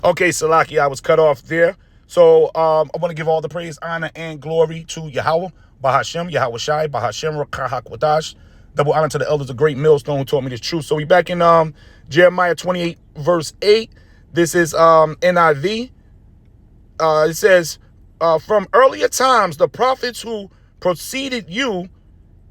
Okay, Salaki, I was cut off there. So I want to give all the praise, honor, and glory to Yahweh, Bahashem, Yahweh Shai, Bahashem, Rakahak Wadash. Double honor to the elders of Great Millstone who taught me this truth. So we back in Jeremiah 28, verse 8. This is NIV. It says, from earlier times, the prophets who preceded you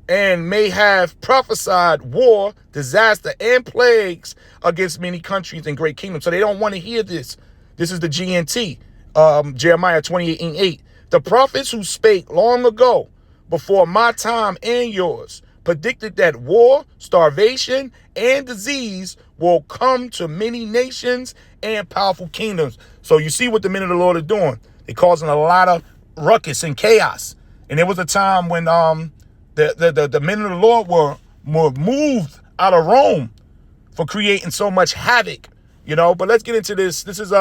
and may have prophesied war, disaster, and plagues against many countries and great kingdoms. So they don't want to hear this. This is the GNT, Jeremiah 28 and 8. The prophets who spake long ago, before my time and yours, predicted that war, starvation, and disease will come to many nations and powerful kingdoms. So you see what the men of the Lord are doing. They're causing a lot of ruckus and chaos. And there was a time when the men of the Lord were moved out of Rome for creating so much havoc, But let's get into this. This is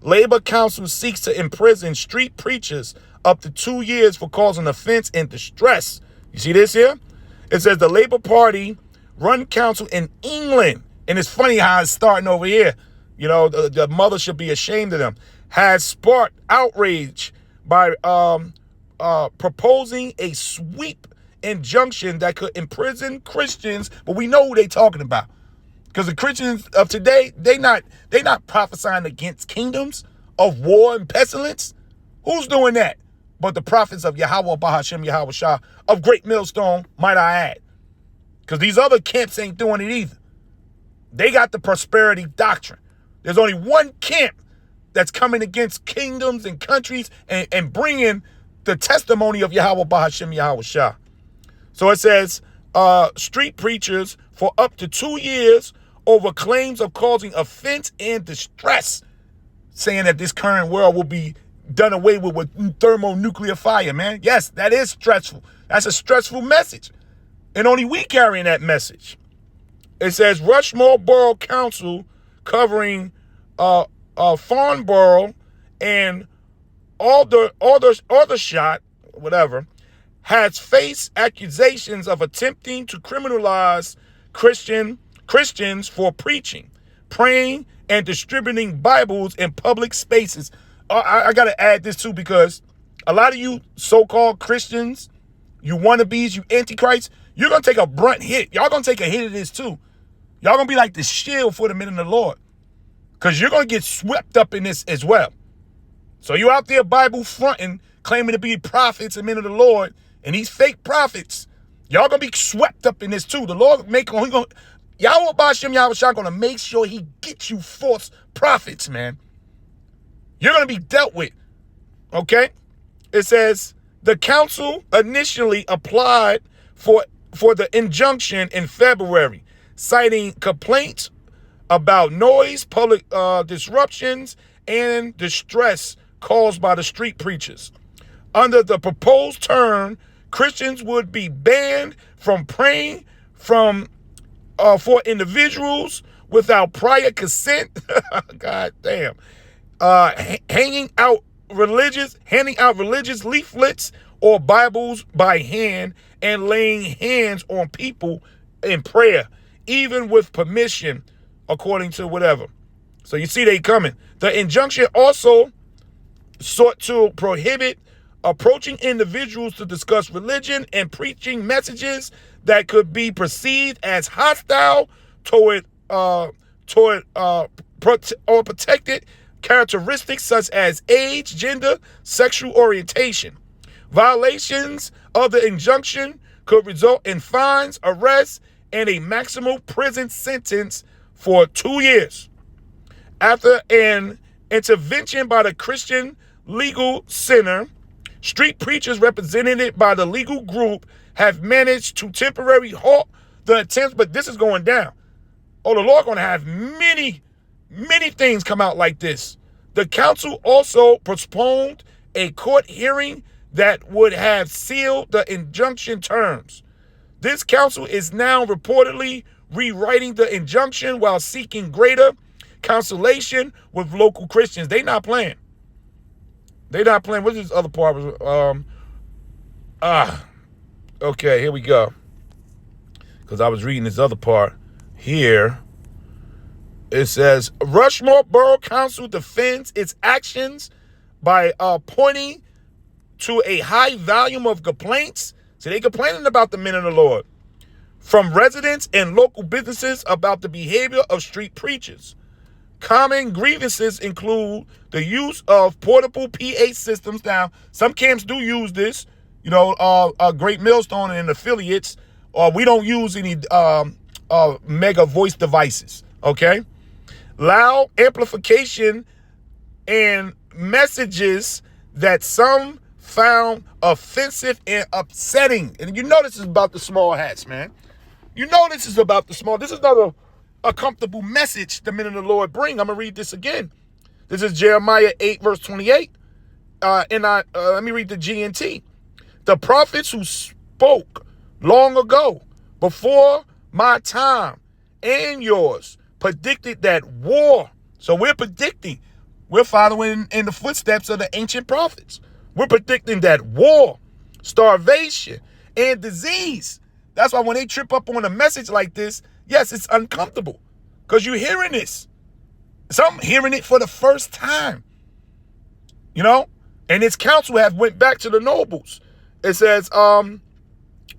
Labor Council seeks to imprison street preachers up to 2 years for causing offense and distress. You see this here? It says the Labor Party run council in England, and it's funny how it's starting over here. The mother should be ashamed of them. Has sparked outrage by proposing a sweep injunction that could imprison Christians, but we know who they talking about. Because the Christians of today, they not prophesying against kingdoms of war and pestilence. Who's doing that? But the prophets of Yahweh, Bahashem, Yahweh Shah, of Great Millstone, might I add. Because these other camps ain't doing it either. They got the prosperity doctrine. There's only one camp that's coming against kingdoms and countries and bringing the testimony of Yahweh, Bahashem, Yahweh Shah. So it says, street preachers for up to 2 years over claims of causing offense and distress, saying that this current world will be done away with thermonuclear fire, man. Yes, that is stressful. That's a stressful message. And only we carrying that message. It says Rushmore Borough Council covering Farnborough and Aldershot, whatever, has faced accusations of attempting to criminalize Christians for preaching, praying, and distributing Bibles in public spaces. I got to add this too, because a lot of you so-called Christians, you wannabes, you antichrists, you're going to take a brunt hit. Y'all going to take a hit of this too. Y'all going to be like the shield for the men of the Lord, because you're going to get swept up in this as well. So you out there Bible fronting, claiming to be prophets and men of the Lord, and these fake prophets, y'all going to be swept up in this too. The Lord Yahweh Bashem, Yahweh Shah going to make sure he gets you false prophets, man. You're going to be dealt with, okay? It says the council initially applied for the injunction in February, citing complaints about noise, public disruptions, and distress caused by the street preachers. Under the proposed term, Christians would be banned from praying for individuals without prior consent. God damn. Handing out religious leaflets or Bibles by hand and laying hands on people in prayer, even with permission, according to whatever. So you see they coming. The injunction also sought to prohibit approaching individuals to discuss religion and preaching messages that could be perceived as hostile toward protected characteristics such as age, gender, sexual orientation. Violations of the injunction could result in fines, arrests, and a maximum prison sentence for 2 years. After an intervention by the Christian Legal Center, street preachers represented by the legal group have managed to temporarily halt the attempts, but this is going down. Oh, the Lord going to have many things come out like this. The council also postponed a court hearing that would have sealed the injunction terms. This council is now reportedly rewriting the injunction while seeking greater consolation with local Christians. They not playing. What's this other part? Okay, here we go. Because I was reading this other part here. It says Rushmore Borough Council defends its actions by pointing to a high volume of complaints. So they complaining about the men of the Lord from residents and local businesses about the behavior of street preachers. Common grievances include the use of portable PA systems. Now, some camps do use this. Great Millstone and affiliates. We don't use any mega voice devices. Okay, loud amplification and messages that some found offensive and upsetting. And this is about the small hats, man. This is about the small. This is not a comfortable message the men of the Lord bring. I'm going to read this again. This is Jeremiah 8, verse 28. Let me read the GNT. The prophets who spoke long ago, before my time and yours, predicted that war. So we're predicting. We're following in the footsteps of the ancient prophets. We're predicting that war, starvation, and disease. That's why when they trip up on a message like this, yes, it's uncomfortable because you're hearing this. Some hearing it for the first time, and its counsel have went back to the nobles. It says,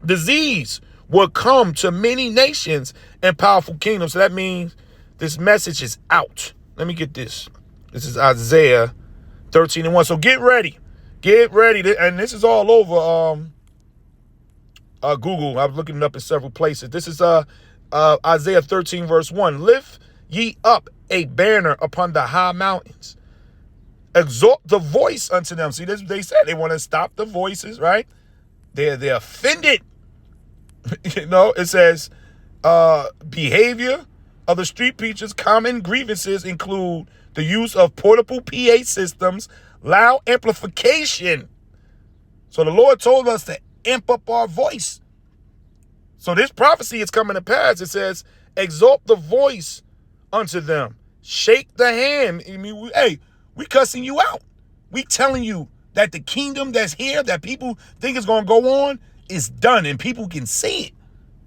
disease will come to many nations and powerful kingdoms. So that means this message is out. Let me get this. This is Isaiah 13:1. So get ready. Get ready. And this is all over Google. I was looking it up in several places. This is Isaiah 13, verse 1. Lift ye up a banner upon the high mountains. Exalt the voice unto them. See, this they said they want to stop the voices, right? They're offended. It says behavior of the street preachers. Common grievances include the use of portable PA systems, loud amplification. So the Lord told us to amp up our voice. So this prophecy is coming to pass. It says, exalt the voice unto them. Shake the hand. We cussing you out. We telling you that the kingdom that's here, that people think is going to go on, is done and people can see it.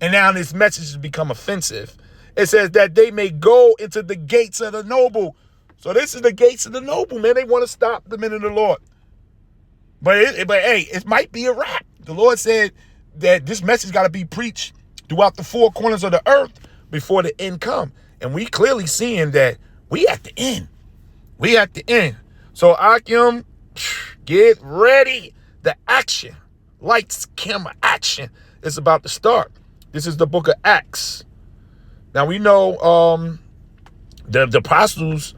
And now this message has become offensive. It says that they may go into the gates of the noble. So this is the gates of the noble, man. They want to stop the men of the Lord. But it might be a wrap. The Lord said that this message got to be preached throughout the four corners of the earth before the end come. And we clearly seeing that we at the end. We at the end. So Akim, get ready. The action, lights, camera, action is about to start. This is the book of Acts. Now we know the apostles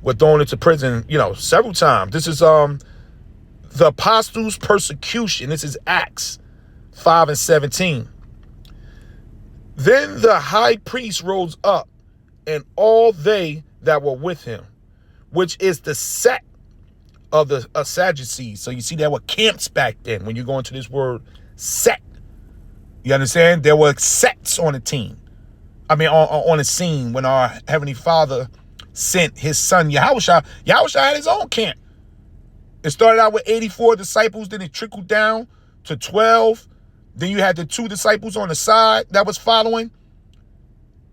were thrown into prison, several times. This is the apostles' persecution. This is Acts 5:17. Then the high priest rose up, and all they that were with him, which is the sect of the Sadducees. So you see, there were camps back then. When you go into this word sect, you understand? There were sects on the team. On the scene when our Heavenly Father sent his son Yahushua. Yahushua had his own camp. It started out with 84 disciples, then it trickled down to 12. Then you had the 2 disciples on the side that was following.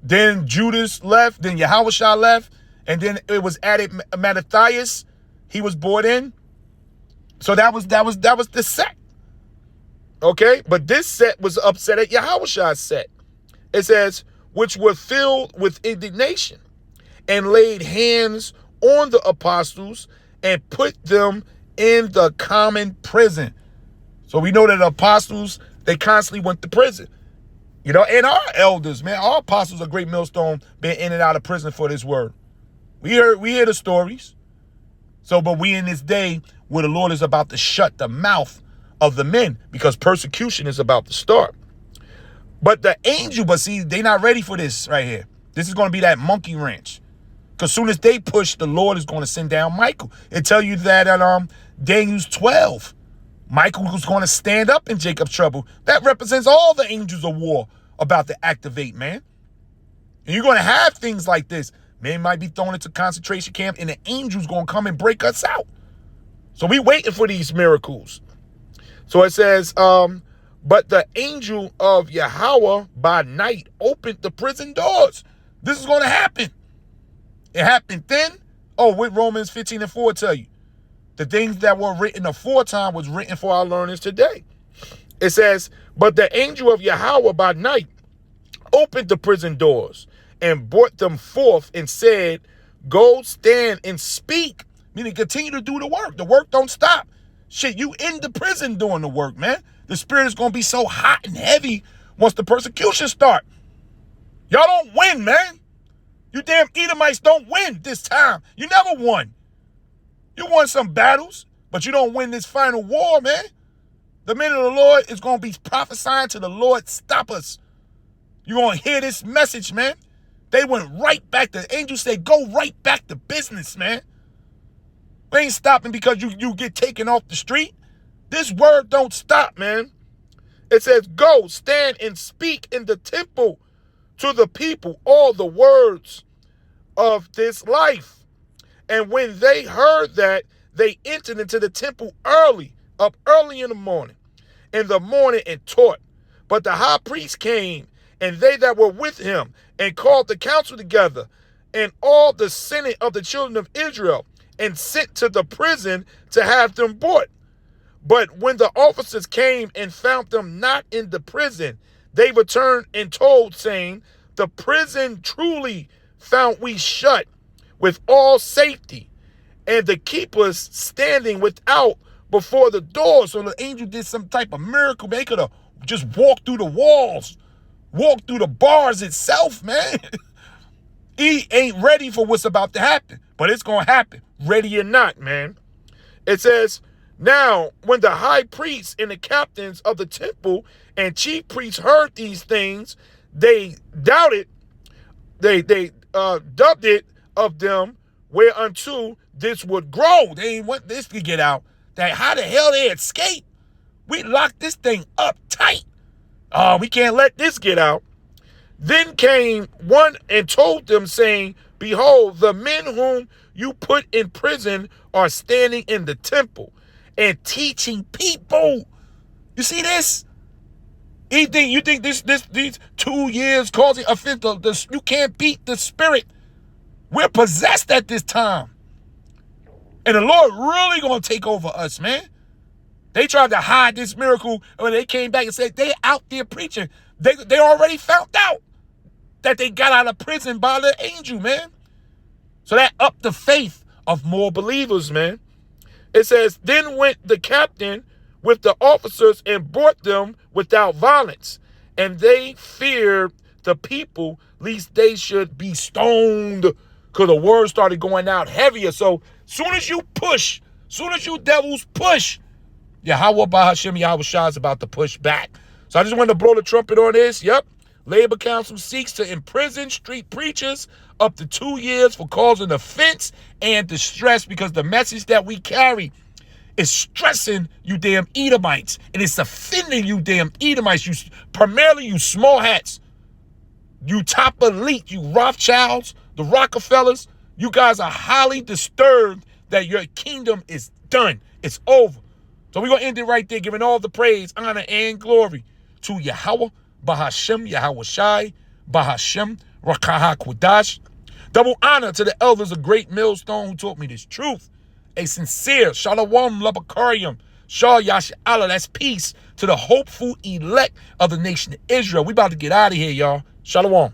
Then Judas left, then Yahushua left, and then it was added Mattathias. He was brought in. So that was the sect. Okay? But this set was upset at Yahushua's set. It says, which were filled with indignation and laid hands on the apostles and put them in the common prison. So we know that the apostles, they constantly went to prison. And our elders, man, our apostles of Great Millstone been in and out of prison for this word. We hear the stories. So, but we in this day where the Lord is about to shut the mouth of the men because persecution is about to start. But see, they not ready for this right here. This is going to be that monkey wrench. Because soon as they push, the Lord is going to send down Michael. It tell you that at Daniel's 12, Michael was going to stand up in Jacob's trouble. That represents all the angels of war about to activate, man. And you're going to have things like this. Men might be thrown into concentration camp and the angels going to come and break us out. So we waiting for these miracles. So it says, but the angel of Yahweh by night opened the prison doors. This is going to happen. It happened then. Oh, what Romans 15:4 tell you? The things that were written aforetime was written for our learners today. It says, but the angel of Yahweh by night opened the prison doors and brought them forth and said, go stand and speak. Meaning continue to do the work. The work don't stop. Shit, you in the prison doing the work, man. The spirit is going to be so hot and heavy once the persecution start. Y'all don't win, man. You damn Edomites don't win this time. You never won. You won some battles, but you don't win this final war, man. The men of the Lord is going to be prophesying to the Lord, stop us. You're going to hear this message, man. They went right back. The angel said, go right back to business, man. We ain't stopping because you get taken off the street. This word don't stop, man. It says, go, stand and speak in the temple to the people all the words of this life. And when they heard that, they entered into the temple up early in the morning and taught. But the high priest came, and they that were with him, and called the council together, and all the senate of the children of Israel, and sent to the prison to have them brought. But when the officers came and found them not in the prison, they returned and told, saying, the prison truly found we shut with all safety, and the keepers standing without before the door. So the angel did some type of miracle. They could have just walked through the walls, walked through the bars itself, man. He ain't ready for what's about to happen, but it's going to happen, ready or not, man. It says, now when the high priests and the captains of the temple and chief priests heard these things, they doubted, they dubbed it of them whereunto this would grow. They ain't want this to get out. That how the hell they escape? We locked this thing up tight. We can't let this get out. Then came one and told them, saying, behold, the men whom you put in prison are standing in the temple and teaching people. You see this? You think these 2 years causing offense? You can't beat the spirit. We're possessed at this time. And the Lord really going to take over us, man. They tried to hide this miracle when they came back and said they out there preaching. They already found out that they got out of prison by the angel, man. So that upped the faith of more believers, man. It says, then went the captain with the officers and brought them without violence. And they feared the people, lest they should be stoned, because the word started going out heavier. So soon as you push, soon as you devils push, Yahweh Bahashem Yahweh Shah is about to push back. So I just wanted to blow the trumpet on this. Yep. Labor Council seeks to imprison street preachers up to 2 years for causing offense and distress, because the message that we carry is stressing you damn Edomites, and it's offending you damn Edomites. Primarily you small hats, you top elite, you Rothschilds, the Rockefellers. You guys are highly disturbed that your kingdom is done. It's over. So we're going to end it right there, giving all the praise, honor, and glory to Yahweh, Bahashem, Yahweh Shai, Bahashem, Rakaha Kwadash. Double honor to the elders of Great Millstone who taught me this truth. A sincere Shalom Labakarium, Shah Yasha Allah. That's peace to the hopeful elect of the nation of Israel. We about to get out of here, y'all. Shalom.